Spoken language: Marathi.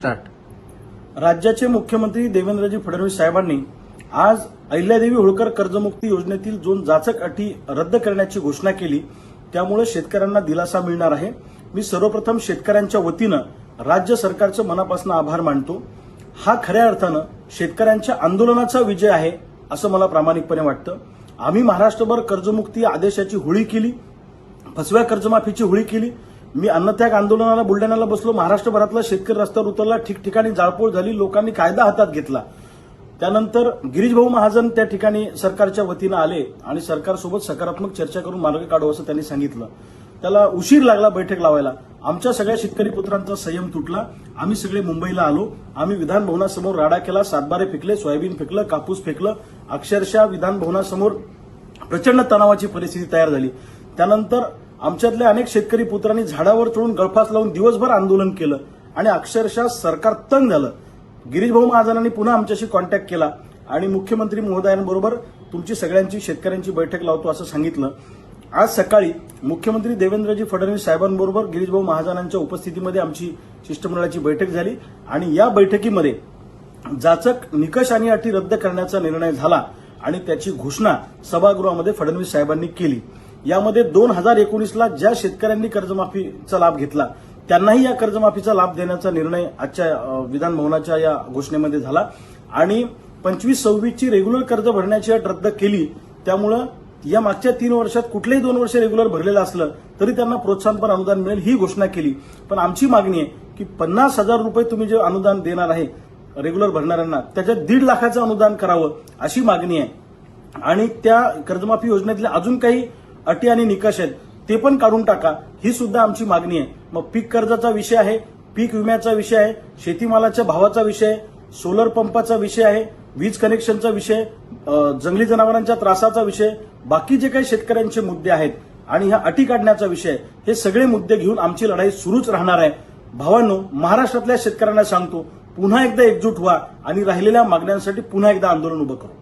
राज्याचे मुख्यमंत्री देवेंद्रजी फडणवीस साहेबांनी आज अहिल्यादेवी होळकर कर्जमुक्ती योजनेतील दोन जाचक अटी रद्द करण्याची घोषणा केली। त्यामुळे शेतकऱ्यांना दिलासा मिळणार आहे। मी सर्वप्रथम शेतकऱ्यांच्या वतीनं राज्य सरकारचे मनापासून आभार मानतो। हा खऱ्या अर्थानं शेतकऱ्यांच्या आंदोलनाचा विजय आहे असं मला प्रामाणिकपणे वाटतं। आम्ही महाराष्ट्रभर कर्जमुक्ती आदेशाची होळी केली, फसव्या कर्जमाफीची होळी केली। मी अन्नत्याग आंदोलनाला बुलढाण्याला बसलो, महाराष्ट्रभरातला शेतकरी रस्त्यावर उतरला, ठिकठिकाणी जाळपोळ झाली, लोकांनी कायदा हातात घेतला। त्यानंतर गिरीश भाऊ महाजन त्या ठिकाणी सरकारच्या वतीनं आले आणि सरकारसोबत सकारात्मक चर्चा करून मार्ग काढू असं त्यांनी सांगितलं। त्याला उशीर लागला बैठक लावायला। आमच्या सगळ्या शेतकरी पुत्रांचा संयम तुटला। आम्ही सगळे मुंबईला आलो। आम्ही विधान भवनासमोर राडा केला, सातबारे फेकले, सोयाबीन फेकलं, कापूस फेकलं। अक्षरशः विधान भवनासमोर प्रचंड तणावाची परिस्थिती तयार झाली। त्यानंतर आमच्यातल्या अनेक शेतकरी पुत्रांनी झाडावर चढून गळफास लावून दिवसभर आंदोलन केलं आणि अक्षरशः सरकार तंग झालं। गिरीश भाऊ महाजनांनी पुन्हा आमच्याशी कॉन्टॅक्ट केला आणि मुख्यमंत्री महोदयांबरोबर तुमची सगळ्यांची शेतकऱ्यांची बैठक लावतो असं सांगितलं। आज सकाळी मुख्यमंत्री देवेंद्रजी फडणवीस साहेबांबरोबर गिरीश भाऊ महाजनांच्या उपस्थितीमध्ये आमची शिष्टमंडळाची बैठक झाली आणि या बैठकीमध्ये जाचक निकष आणि अटी रद्द करण्याचा निर्णय झाला आणि त्याची घोषणा सभागृहामध्ये फडणवीस साहेबांनी केली। यामध्ये 2019ला ज्या शेतकऱ्यांनी कर्जमाफीचा लाभ घेतला त्यांनाही या कर्जमाफीचा लाभ देण्याचा निर्णय आजच्या विधान भवनाच्या या घोषणेमध्ये झाला आणि 25-26ची रेग्युलर कर्ज भरण्याची अट रद्द केली। त्यामुळं या मागच्या 3 वर्षात कुठलेही 2 वर्ष रेग्युलर भरलेलं असलं तरी त्यांना प्रोत्साहनपर अनुदान मिळेल ही घोषणा केली। पण आमची मागणी आहे की 50,000 रुपये तुम्ही जे अनुदान देणार आहे रेग्युलर भरणाऱ्यांना त्याच्यात 1.5 लाखाचं अनुदान करावं अशी मागणी आहे आणि त्या कर्जमाफी योजनेतले अजून काही अटी आणि निकष आहेत ते पण काढून टाका ही सुद्धा आमची मागणी आहे। मग पीक कर्जाचा विषय आहे, पीक विम्याचा विषय आहे, शेतीमालाच्या भावाचा विषय आहे, सोलर पंपाचा विषय आहे, वीज कनेक्शनचा विषय, जंगली जनावरांच्या त्रासाचा विषय, बाकी जे काही शेतकऱ्यांचे मुद्दे आहेत आणि ह्या अटी काढण्याचा विषय, हे सगळे मुद्दे घेऊन आमची लढाई सुरूच राहणार आहे। भावांनो, महाराष्ट्रातल्या शेतकऱ्यांना सांगतो, पुन्हा एकदा एकजूट व्हा आणि राहिलेल्या मागण्यांसाठी पुन्हा एकदा आंदोलन उभं करू।